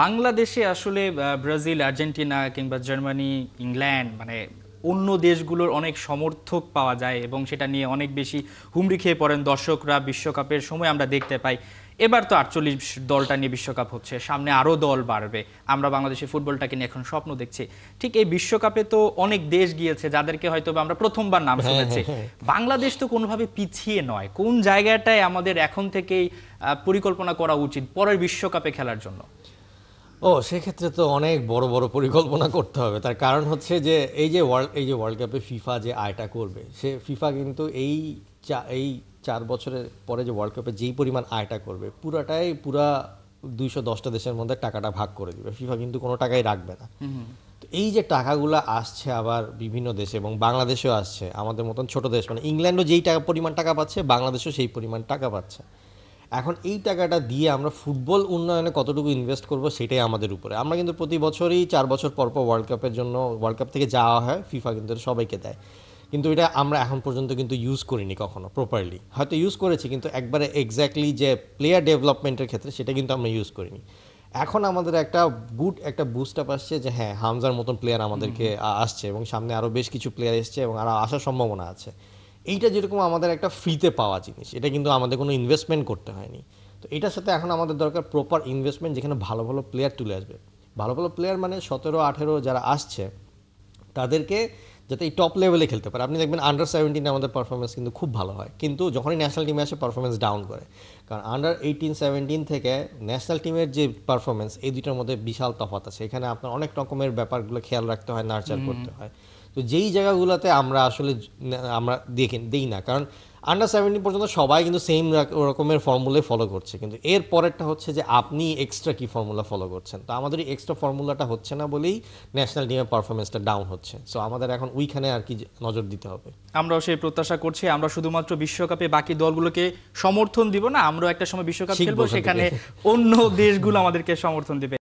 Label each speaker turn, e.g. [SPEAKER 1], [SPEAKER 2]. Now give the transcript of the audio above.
[SPEAKER 1] বাংলাদেশে আসলে Brazil, Argentina কিংবা জার্মানি, ইংল্যান্ড মানে অন্য দেশগুলোর অনেক সমর্থক পাওয়া যায় এবং সেটা নিয়ে অনেক বেশি হুমড়ি খেয়ে পড়েন দর্শকরা। বিশ্বকাপের সময় আমরা দেখতে পাই এবার তো 48 দলটা নিয়ে বিশ্বকাপ হচ্ছে, সামনে আরও দল বাড়বে। আমরা বাংলাদেশে ফুটবলটাকে নিয়ে এখন স্বপ্ন দেখছি। ঠিক এই বিশ্বকাপে তো অনেক দেশ গিয়েছে যাদেরকে হয়তো আমরা প্রথমবার নাম শুনেছি। বাংলাদেশ তো কোনোভাবে পিছিয়ে নয়। কোন জায়গাটায় আমাদের এখন থেকেই পরিকল্পনা করা উচিত পরের বিশ্বকাপে খেলার জন্য?
[SPEAKER 2] সেক্ষেত্রে তো অনেক বড় বড় পরিকল্পনা করতে হবে। তার কারণ হচ্ছে যে এই যে ওয়ার্ল্ড কাপে ফিফা যে আয়টা করবে, সে ফিফা কিন্তু এই 4 বছরের পরে যে ওয়ার্ল্ড কাপে যেই পরিমাণ আয়টা করবে পুরা 210টা দেশের মধ্যে টাকাটা ভাগ করে দিবে। ফিফা কিন্তু কোনো টাকাই রাখবে না। তো এই যে টাকাগুলো আসছে আবার বিভিন্ন দেশে এবং বাংলাদেশেও আসছে, আমাদের মতন ছোট দেশ মানে ইংল্যান্ডও যেই পরিমাণ টাকা পাচ্ছে, বাংলাদেশও সেই পরিমাণ টাকা পাচ্ছে। এখন এই টাকাটা দিয়ে আমরা ফুটবল উন্নয়নে কতটুকু ইনভেস্ট করব সেটাই আমাদের উপরে। আমরা কিন্তু প্রতি বছরই 4 বছর পর পর ওয়ার্ল্ড কাপ থেকে যাওয়া হয়, ফিফা কিন্তু এটা সবাইকে দেয়। কিন্তু এটা আমরা এখন পর্যন্ত কিন্তু ইউজ করিনি কখনো প্রপারলি। হয়তো ইউজ করেছি কিন্তু একবারে এক্স্যাক্টলি যে প্লেয়ার ডেভেলপমেন্টের ক্ষেত্রে সেটা কিন্তু আমরা ইউজ করিনি। এখন আমাদের একটা বুস্ট আপ আসছে যে হ্যাঁ, হামজার মতন প্লেয়ার আমাদেরকে আসছে এবং সামনে আরও বেশ কিছু প্লেয়ার এসছে এবং আরও আসার সম্ভাবনা আছে। এইটা যেরকম আমাদের একটা ফ্রিতে পাওয়া জিনিস, এটা কিন্তু আমাদের কোনো ইনভেস্টমেন্ট করতে হয়নি। তো এটার সাথে এখন আমাদের দরকার প্রপার ইনভেস্টমেন্ট, যেখানে ভালো ভালো প্লেয়ার তুলে আসবে। ভালো ভালো প্লেয়ার মানে 17-18 যারা আসছে তাদেরকে যাতে এই টপ লেভেলে খেলতে পারে। আপনি দেখবেন আন্ডার 17 আমাদের পারফরমেন্স কিন্তু খুব ভালো হয়, কিন্তু যখনই ন্যাশনাল টিমে আসে পারফরমেন্স ডাউন করে। কারণ আন্ডার 18-17 থেকে ন্যাশনাল টিমের যে পারফরমেন্স, এই দুইটার মধ্যে বিশাল তফাৎ আছে। এখানে আপনার অনেক রকমের ব্যাপারগুলো খেয়াল রাখতে হয়, নার্চার করতে হয়। তো যেই জায়গাগুলোতে আমরা আসলে আমরা দিই না, কারণ আন্ডার 17 পর্যন্ত সবাই কিন্তু সেম রকমের ফর্মুলাই ফলো করছে, কিন্তু এর পরেরটা হচ্ছে যে আপনি এক্সট্রা কি ফর্মুলা ফলো করছেন। তো আমাদের এই এক্সট্রা ফর্মুলাটা হচ্ছে না বলেই ন্যাশনাল টিমের পারফরমেন্সটা ডাউন হচ্ছে। সো আমাদের এখন ওইখানে আর কি নজর দিতে হবে।
[SPEAKER 1] আমরাও সেই প্রত্যাশা করছি। আমরা শুধুমাত্র বিশ্বকাপে বাকি দলগুলোকে সমর্থন দিব না, আমরাও একটা সময় বিশ্বকাপ খেলবো, সেখানে অন্য দেশগুলো আমাদেরকে সমর্থন দিবে।